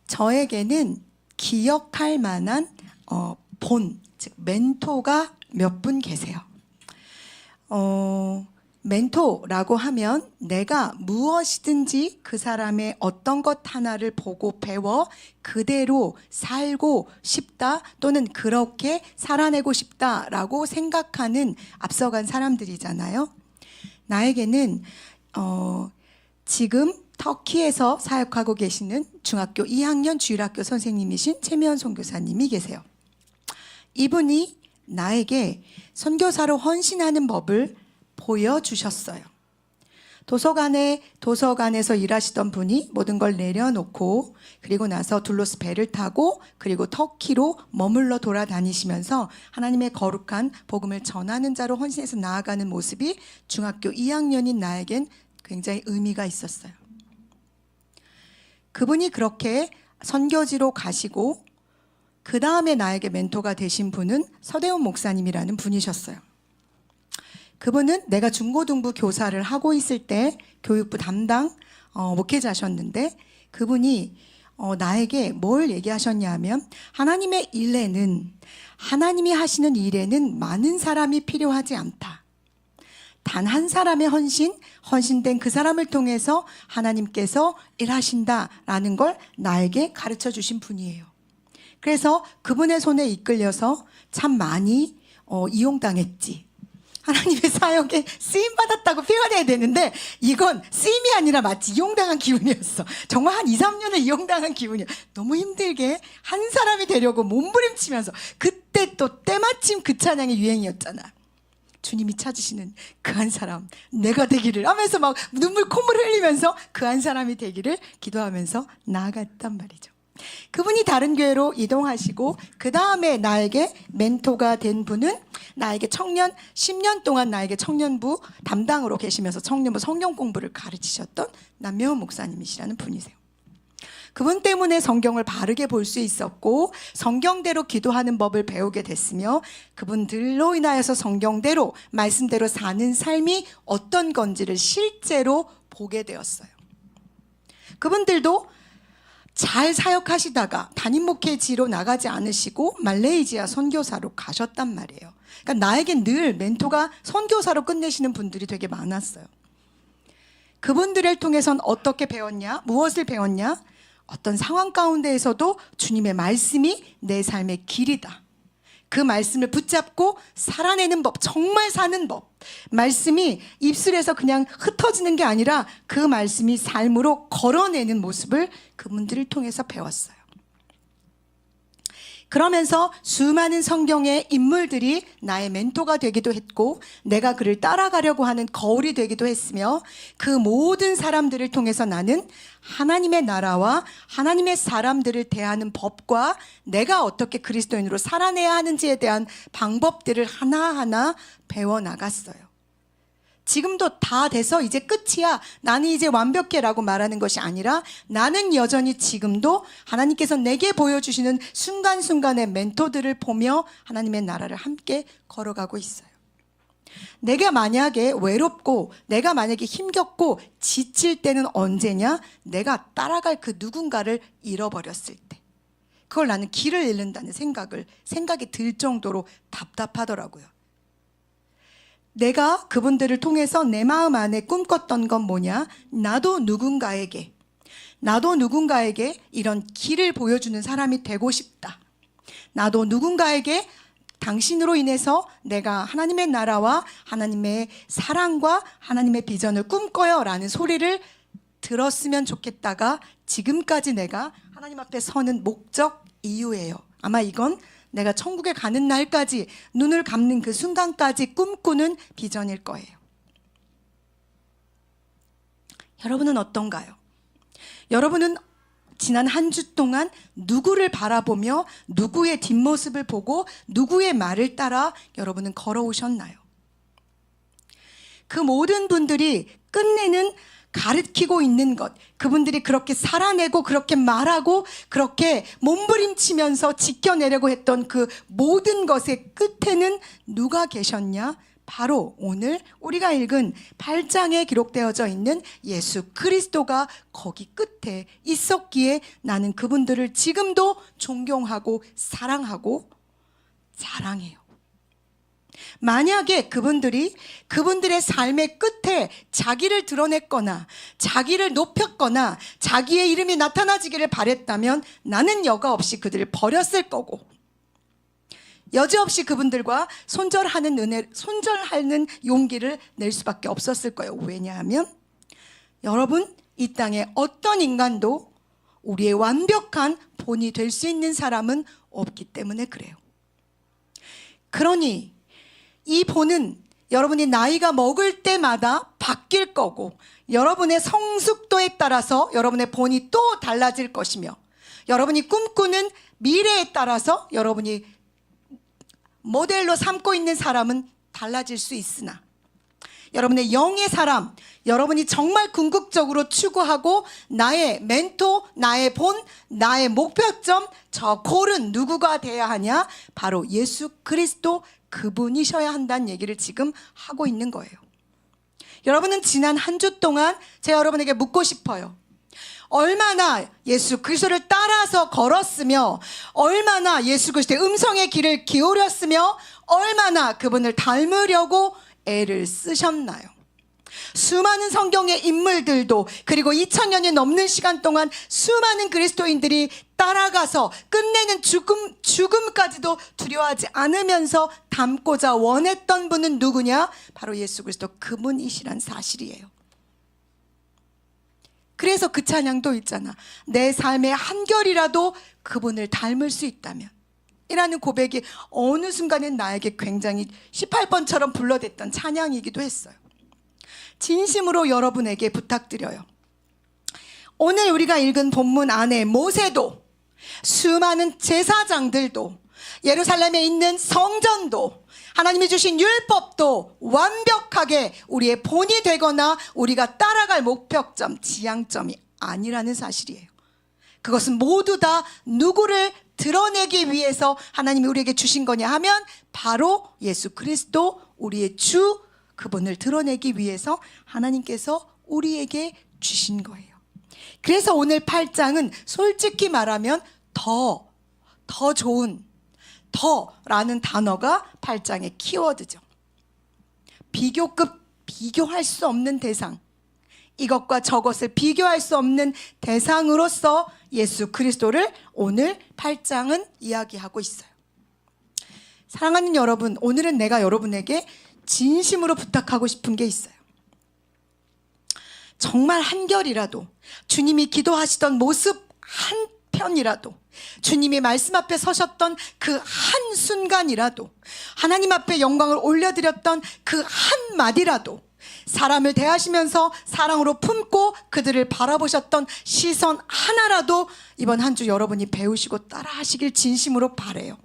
저에게는 기억할 만한 즉 멘토가 몇 분 계세요. 멘토라고 하면 내가 무엇이든지 그 사람의 어떤 것 하나를 보고 배워 그대로 살고 싶다, 또는 그렇게 살아내고 싶다라고 생각하는 앞서간 사람들이잖아요. 나에게는 지금 터키에서 사역하고 계시는 중학교 2학년 주일학교 선생님이신 최미연 선교사님이 계세요. 이분이 나에게 선교사로 헌신하는 법을 보여주셨어요. 도서관에서 일하시던 분이 모든 걸 내려놓고 그리고 나서 둘로스 배를 타고 그리고 터키로 머물러 돌아다니시면서 하나님의 거룩한 복음을 전하는 자로 헌신해서 나아가는 모습이 중학교 2학년인 나에겐 굉장히 의미가 있었어요. 그분이 그렇게 선교지로 가시고 그 다음에 나에게 멘토가 되신 분은 서대원 목사님이라는 분이셨어요. 그분은 내가 중고등부 교사를 하고 있을 때 교육부 담당 목회자셨는데, 그분이 나에게 뭘 얘기하셨냐 하면, 하나님의 일에는, 하나님이 하시는 일에는 많은 사람이 필요하지 않다. 단 한 사람의 헌신된 그 사람을 통해서 하나님께서 일하신다라는 걸 나에게 가르쳐 주신 분이에요. 그래서 그분의 손에 이끌려서 참 많이 이용당했지. 하나님의 사역에 쓰임받았다고 표현해야 되는데, 이건 쓰임이 아니라 마치 이용당한 기분이었어. 정말 한 2, 3년을 이용당한 기분이야. 너무 힘들게 한 사람이 되려고 몸부림치면서, 그때 또 때마침 그 찬양이 유행이었잖아. 주님이 찾으시는 그 한 사람 내가 되기를 하면서 막 눈물 콧물 흘리면서 그 한 사람이 되기를 기도하면서 나아갔단 말이죠. 그분이 다른 교회로 이동하시고 그 다음에 나에게 멘토가 된 분은 나에게 10년 동안 나에게 청년부 담당으로 계시면서 청년부 성경 공부를 가르치셨던 남명훈 목사님이시라는 분이세요. 그분 때문에 성경을 바르게 볼 수 있었고 성경대로 기도하는 법을 배우게 됐으며, 그분들로 인하여서 성경대로 말씀대로 사는 삶이 어떤 건지를 실제로 보게 되었어요. 그분들도 잘 사역하시다가 담임 목회지로 나가지 않으시고 말레이시아 선교사로 가셨단 말이에요. 그러니까 나에겐 늘 멘토가 선교사로 끝내시는 분들이 되게 많았어요. 그분들을 통해선 어떻게 배웠냐? 무엇을 배웠냐? 어떤 상황 가운데에서도 주님의 말씀이 내 삶의 길이다. 그 말씀을 붙잡고 살아내는 법, 정말 사는 법. 말씀이 입술에서 그냥 흩어지는 게 아니라 그 말씀이 삶으로 걸어내는 모습을 그분들을 통해서 배웠어요. 그러면서 수많은 성경의 인물들이 나의 멘토가 되기도 했고 내가 그를 따라가려고 하는 거울이 되기도 했으며, 그 모든 사람들을 통해서 나는 하나님의 나라와 하나님의 사람들을 대하는 법과 내가 어떻게 그리스도인으로 살아내야 하는지에 대한 방법들을 하나하나 배워나갔어요. 지금도 다 돼서 이제 끝이야, 나는 이제 완벽해 라고 말하는 것이 아니라, 나는 여전히 지금도 하나님께서 내게 보여주시는 순간순간의 멘토들을 보며 하나님의 나라를 함께 걸어가고 있어요. 내가 만약에 외롭고 내가 만약에 힘겹고 지칠 때는 언제냐? 내가 따라갈 그 누군가를 잃어버렸을 때. 그걸 나는 길을 잃는다는 생각이 들 정도로 답답하더라고요. 내가 그분들을 통해서 내 마음 안에 꿈꿨던 건 뭐냐? 나도 누군가에게 이런 길을 보여주는 사람이 되고 싶다. 나도 누군가에게 당신으로 인해서 내가 하나님의 나라와 하나님의 사랑과 하나님의 비전을 꿈꿔요 라는 소리를 들었으면 좋겠다가 지금까지 내가 하나님 앞에 서는 목적, 이유예요. 아마 이건 내가 천국에 가는 날까지, 눈을 감는 그 순간까지 꿈꾸는 비전일 거예요. 여러분은 어떤가요? 여러분은 지난 한 주 동안 누구를 바라보며 누구의 뒷모습을 보고 누구의 말을 따라 여러분은 걸어오셨나요? 그 모든 분들이 끝내는 가르치고 있는 것, 그분들이 그렇게 살아내고 그렇게 말하고 그렇게 몸부림치면서 지켜내려고 했던 그 모든 것의 끝에는 누가 계셨냐? 바로 오늘 우리가 읽은 8장에 기록되어져 있는 예수 그리스도가 거기 끝에 있었기에 나는 그분들을 지금도 존경하고 사랑하고 자랑해요. 만약에 그분들이 그분들의 삶의 끝에 자기를 드러냈거나 자기를 높였거나 자기의 이름이 나타나지기를 바랬다면 나는 여과 없이 그들을 버렸을 거고, 여지없이 그분들과 손절하는 용기를 낼 수밖에 없었을 거예요. 왜냐하면 여러분, 이 땅에 어떤 인간도 우리의 완벽한 본이 될 수 있는 사람은 없기 때문에 그래요. 그러니 이 본은 여러분이 나이가 먹을 때마다 바뀔 거고, 여러분의 성숙도에 따라서 여러분의 본이 또 달라질 것이며, 여러분이 꿈꾸는 미래에 따라서 여러분이 모델로 삼고 있는 사람은 달라질 수 있으나, 여러분의 영의 사람, 여러분이 정말 궁극적으로 추구하고 나의 멘토, 나의 본, 나의 목표점, 저 골은 누구가 돼야 하냐? 바로 예수 그리스도, 그분이셔야 한다는 얘기를 지금 하고 있는 거예요. 여러분은 지난 한 주 동안 제가 여러분에게 묻고 싶어요. 얼마나 예수 그리스도를 따라서 걸었으며, 얼마나 예수 그리스도의 음성의 귀를 기울였으며, 얼마나 그분을 닮으려고 애를 쓰셨나요? 수많은 성경의 인물들도, 그리고 2000년이 넘는 시간 동안 수많은 그리스도인들이 따라가서 끝내는 죽음까지도 두려워하지 않으면서 닮고자 원했던 분은 누구냐? 바로 예수 그리스도, 그분이시란 사실이에요. 그래서 그 찬양도 있잖아. 내 삶의 한결이라도 그분을 닮을 수 있다면 이라는 고백이 어느 순간엔 나에게 굉장히 18번처럼 불러댔던 찬양이기도 했어요. 진심으로 여러분에게 부탁드려요. 오늘 우리가 읽은 본문 안에 모세도, 수많은 제사장들도, 예루살렘에 있는 성전도, 하나님이 주신 율법도 완벽하게 우리의 본이 되거나 우리가 따라갈 목표점, 지향점이 아니라는 사실이에요. 그것은 모두 다 누구를 드러내기 위해서 하나님이 우리에게 주신 거냐 하면 바로 예수 그리스도, 우리의 주, 그분을 드러내기 위해서 하나님께서 우리에게 주신 거예요. 그래서 오늘 8장은 솔직히 말하면 더 좋은, 더라는 단어가 8장의 키워드죠. 비교할 수 없는 대상, 이것과 저것을 비교할 수 없는 대상으로서 예수 그리스도를 오늘 8장은 이야기하고 있어요. 사랑하는 여러분, 오늘은 내가 여러분에게 진심으로 부탁하고 싶은 게 있어요. 정말 한결이라도 주님이 기도하시던 모습 한 편이라도, 주님이 말씀 앞에 서셨던 그 한순간이라도, 하나님 앞에 영광을 올려드렸던 그 한마디라도, 사람을 대하시면서 사랑으로 품고 그들을 바라보셨던 시선 하나라도 이번 한 주 여러분이 배우시고 따라하시길 진심으로 바라요.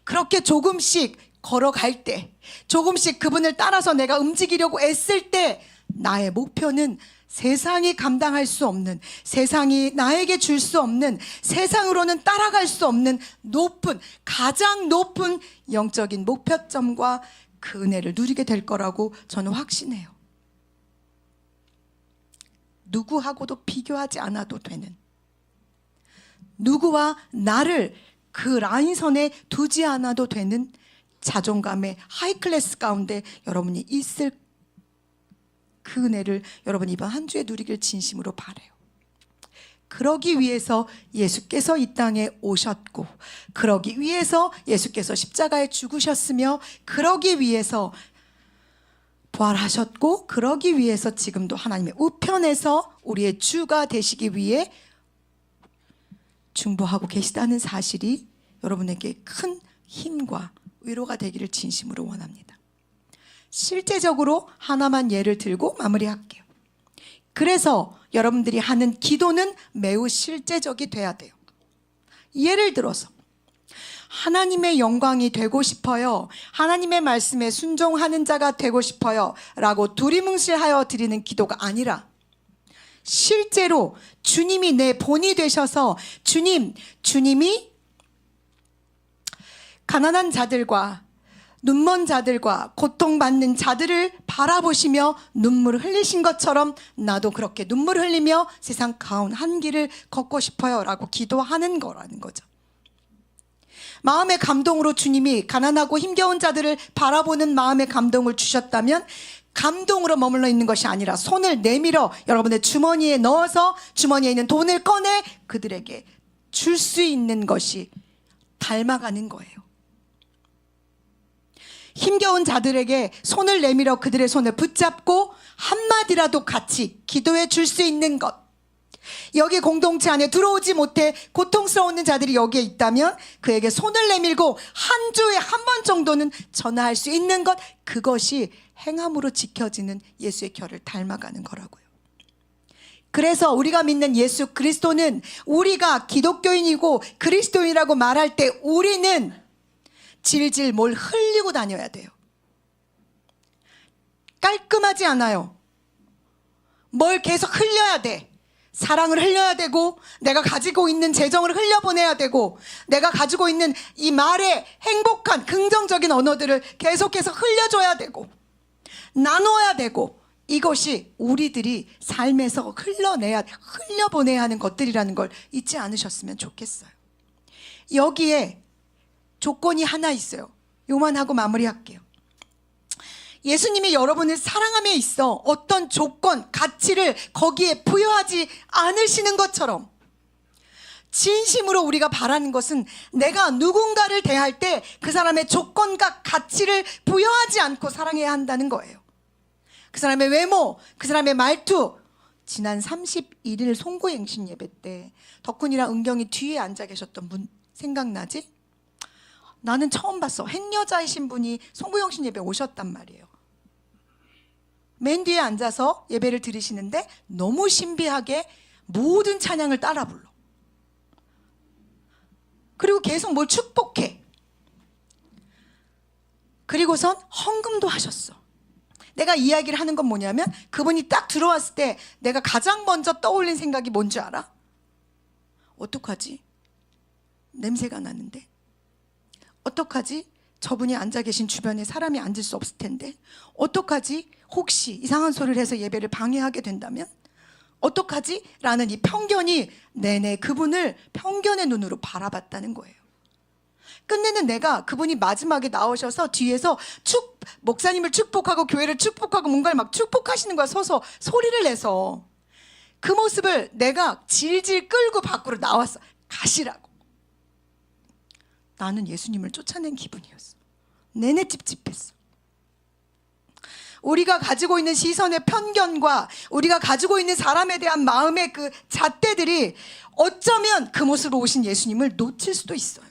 그렇게 조금씩 걸어갈 때, 조금씩 그분을 따라서 내가 움직이려고 애쓸 때, 나의 목표는 세상이 감당할 수 없는, 세상이 나에게 줄 수 없는, 세상으로는 따라갈 수 없는 높은, 가장 높은 영적인 목표점과 그 은혜를 누리게 될 거라고 저는 확신해요. 누구하고도 비교하지 않아도 되는, 누구와 나를 그 라인선에 두지 않아도 되는 자존감의 하이클래스 가운데 여러분이 있을 그 은혜를 여러분 이번 한 주에 누리길 진심으로 바라요. 그러기 위해서 예수께서 이 땅에 오셨고, 그러기 위해서 예수께서 십자가에 죽으셨으며, 그러기 위해서 부활하셨고, 그러기 위해서 지금도 하나님의 우편에서 우리의 주가 되시기 위해 중보하고 계시다는 사실이 여러분에게 큰 힘과 위로가 되기를 진심으로 원합니다. 실제적으로 하나만 예를 들고 마무리할게요. 그래서 여러분들이 하는 기도는 매우 실제적이 돼야 돼요. 예를 들어서 하나님의 영광이 되고 싶어요, 하나님의 말씀에 순종하는 자가 되고 싶어요 라고 두리뭉실하여 드리는 기도가 아니라, 실제로 주님이 내 본이 되셔서 주님이 가난한 자들과 눈먼 자들과 고통받는 자들을 바라보시며 눈물을 흘리신 것처럼 나도 그렇게 눈물을 흘리며 세상 가운 한 길을 걷고 싶어요 라고 기도하는 거라는 거죠. 마음의 감동으로 주님이 가난하고 힘겨운 자들을 바라보는 마음의 감동을 주셨다면 감동으로 머물러 있는 것이 아니라 손을 내밀어 여러분의 주머니에 넣어서 주머니에 있는 돈을 꺼내 그들에게 줄 수 있는 것이 닮아가는 거예요. 힘겨운 자들에게 손을 내밀어 그들의 손을 붙잡고 한마디라도 같이 기도해 줄 수 있는 것. 여기 공동체 안에 들어오지 못해 고통스러운 자들이 여기에 있다면 그에게 손을 내밀고 한 주에 한 번 정도는 전화할 수 있는 것, 그것이 행함으로 지켜지는 예수의 결을 닮아가는 거라고요. 그래서 우리가 믿는 예수 그리스도는, 우리가 기독교인이고 그리스도인이라고 말할 때 우리는 질질 뭘 흘리고 다녀야 돼요. 깔끔하지 않아요. 뭘 계속 흘려야 돼. 사랑을 흘려야 되고, 내가 가지고 있는 재정을 흘려보내야 되고, 내가 가지고 있는 이 말의 행복한 긍정적인 언어들을 계속해서 흘려줘야 되고, 나눠야 되고, 이것이 우리들이 삶에서 흘려보내야 하는 것들이라는 걸 잊지 않으셨으면 좋겠어요. 여기에 조건이 하나 있어요. 요만 하고 마무리할게요. 예수님이 여러분을 사랑함에 있어 어떤 조건, 가치를 거기에 부여하지 않으시는 것처럼 진심으로 우리가 바라는 것은 내가 누군가를 대할 때 그 사람의 조건과 가치를 부여하지 않고 사랑해야 한다는 거예요. 그 사람의 외모, 그 사람의 말투. 지난 31일 송구행신 예배 때 덕훈이랑 은경이 뒤에 앉아 계셨던 분 생각나지? 나는 처음 봤어. 행여자이신 분이 송구영신 예배 오셨단 말이에요. 맨 뒤에 앉아서 예배를 드리시는데 너무 신비하게 모든 찬양을 따라 불러. 그리고 계속 뭘 축복해. 그리고선 헌금도 하셨어. 내가 이야기를 하는 건 뭐냐면, 그분이 딱 들어왔을 때 내가 가장 먼저 떠올린 생각이 뭔지 알아? 어떡하지? 냄새가 나는데. 어떡하지? 저분이 앉아 계신 주변에 사람이 앉을 수 없을 텐데. 어떡하지? 혹시 이상한 소리를 해서 예배를 방해하게 된다면? 어떡하지? 라는 이 편견이 내내 그분을 편견의 눈으로 바라봤다는 거예요. 끝내는 내가 그분이 마지막에 나오셔서 뒤에서 목사님을 축복하고 교회를 축복하고 뭔가를 막 축복하시는 거야. 서서 소리를 내서. 그 모습을 내가 질질 끌고 밖으로 나왔어. 가시라고. 나는 예수님을 쫓아낸 기분이었어. 내내 찝찝했어. 우리가 가지고 있는 시선의 편견과 우리가 가지고 있는 사람에 대한 마음의 그 잣대들이 어쩌면 그 모습으로 오신 예수님을 놓칠 수도 있어요.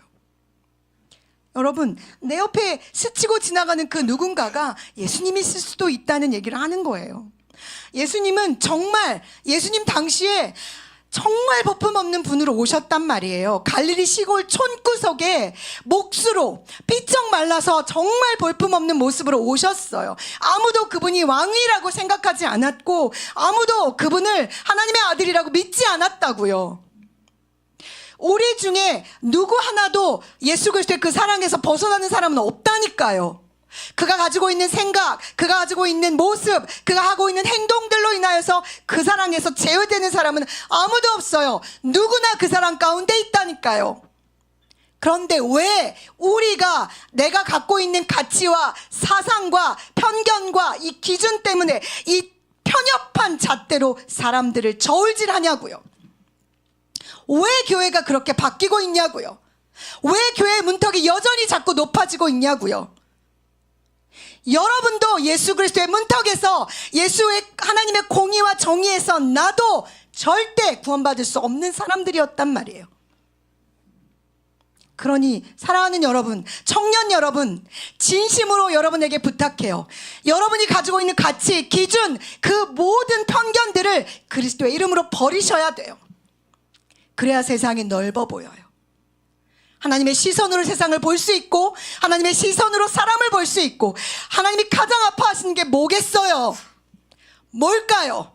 여러분, 내 옆에 스치고 지나가는 그 누군가가 예수님이 있을 수도 있다는 얘기를 하는 거예요. 예수님은 정말, 예수님 당시에 정말 볼품없는 분으로 오셨단 말이에요. 갈릴리 시골 촌구석에 몫으로 삐쩍 말라서 정말 볼품없는 모습으로 오셨어요. 아무도 그분이 왕이라고 생각하지 않았고, 아무도 그분을 하나님의 아들이라고 믿지 않았다고요. 우리 중에 누구 하나도 예수 그리스도의 그 사랑에서 벗어나는 사람은 없다니까요. 그가 가지고 있는 생각, 그가 가지고 있는 모습, 그가 하고 있는 행동들로 인하여서 그 사랑에서 제외되는 사람은 아무도 없어요. 누구나 그 사랑 가운데 있다니까요. 그런데 왜 우리가 내가 갖고 있는 가치와 사상과 편견과 이 기준 때문에 이 편협한 잣대로 사람들을 저울질하냐고요. 왜 교회가 그렇게 바뀌고 있냐고요. 왜 교회의 문턱이 여전히 자꾸 높아지고 있냐고요. 여러분도 예수 그리스도의 문턱에서, 예수의 하나님의 공의와 정의에서 나도 절대 구원받을 수 없는 사람들이었단 말이에요. 그러니 사랑하는 여러분, 청년 여러분, 진심으로 여러분에게 부탁해요. 여러분이 가지고 있는 가치, 기준, 그 모든 편견들을 그리스도의 이름으로 버리셔야 돼요. 그래야 세상이 넓어 보여요. 하나님의 시선으로 세상을 볼 수 있고, 하나님의 시선으로 사람을 볼 수 있고, 하나님이 가장 아파하시는 게 뭐겠어요? 뭘까요?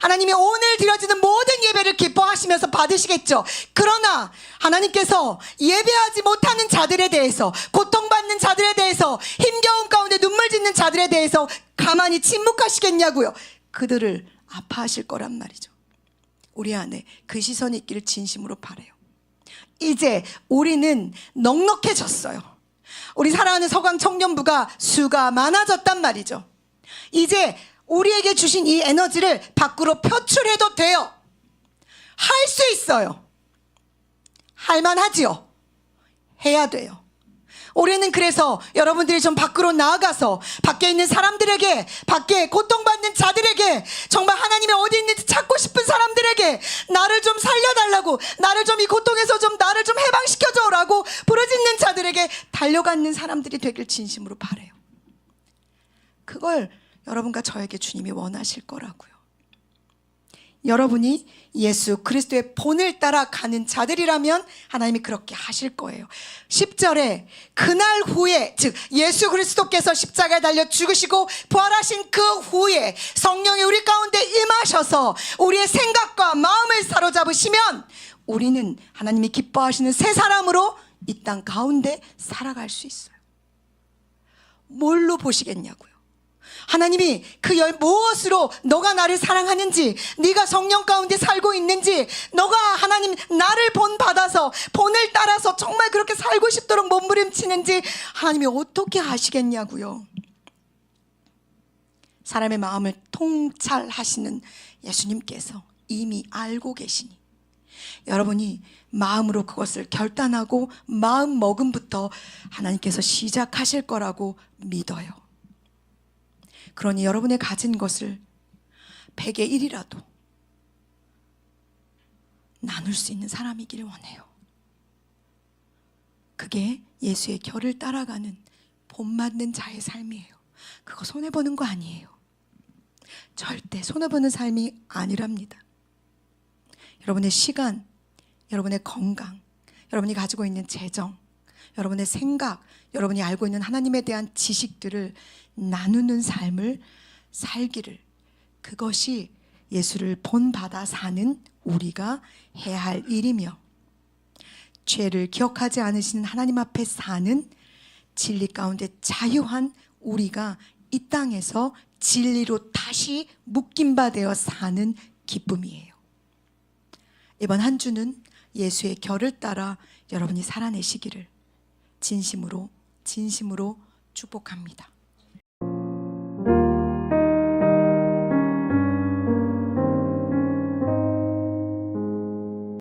하나님이 오늘 드려지는 모든 예배를 기뻐하시면서 받으시겠죠. 그러나 하나님께서 예배하지 못하는 자들에 대해서, 고통받는 자들에 대해서, 힘겨운 가운데 눈물 짓는 자들에 대해서 가만히 침묵하시겠냐고요. 그들을 아파하실 거란 말이죠. 우리 안에 그 시선이 있기를 진심으로 바라요. 이제 우리는 넉넉해졌어요. 우리 사랑하는 서강 청년부가 수가 많아졌단 말이죠. 이제 우리에게 주신 이 에너지를 밖으로 표출해도 돼요. 할 수 있어요. 할만하지요. 해야 돼요. 올해는 그래서 여러분들이 좀 밖으로 나아가서 밖에 있는 사람들에게, 밖에 고통받는 자들에게, 정말 하나님이 어디 있는지 찾고 싶은 사람들에게 나를 좀 살려달라고, 나를 좀 이 고통에서 좀 나를 좀 해방시켜줘라고 부르짖는 자들에게 달려가는 사람들이 되길 진심으로 바라요. 그걸 여러분과 저에게 주님이 원하실 거라고요. 여러분이 예수 그리스도의 본을 따라 가는 자들이라면 하나님이 그렇게 하실 거예요. 10절에 그날 후에, 즉 예수 그리스도께서 십자가에 달려 죽으시고 부활하신 그 후에 성령이 우리 가운데 임하셔서 우리의 생각과 마음을 사로잡으시면 우리는 하나님이 기뻐하시는 새 사람으로 이 땅 가운데 살아갈 수 있어요. 뭘로 보시겠냐고요. 하나님이 그 무엇으로 너가 나를 사랑하는지, 네가 성령 가운데 살고 있는지, 너가 하나님 나를 본받아서 본을 따라서 정말 그렇게 살고 싶도록 몸부림치는지 하나님이 어떻게 아시겠냐고요. 사람의 마음을 통찰하시는 예수님께서 이미 알고 계시니 여러분이 마음으로 그것을 결단하고 마음 먹음부터 하나님께서 시작하실 거라고 믿어요. 그러니 여러분의 가진 것을 100의 1이라도 나눌 수 있는 사람이기를 원해요. 그게 예수의 결을 따라가는 본받는 자의 삶이에요. 그거 손해보는 거 아니에요. 절대 손해보는 삶이 아니랍니다. 여러분의 시간, 여러분의 건강, 여러분이 가지고 있는 재정, 여러분의 생각, 여러분이 알고 있는 하나님에 대한 지식들을 나누는 삶을 살기를, 그것이 예수를 본받아 사는 우리가 해야 할 일이며, 죄를 기억하지 않으시는 하나님 앞에 사는 진리 가운데 자유한 우리가 이 땅에서 진리로 다시 묶임바 되어 사는 기쁨이에요. 이번 한 주는 예수의 결을 따라 여러분이 살아내시기를 진심으로 축복합니다.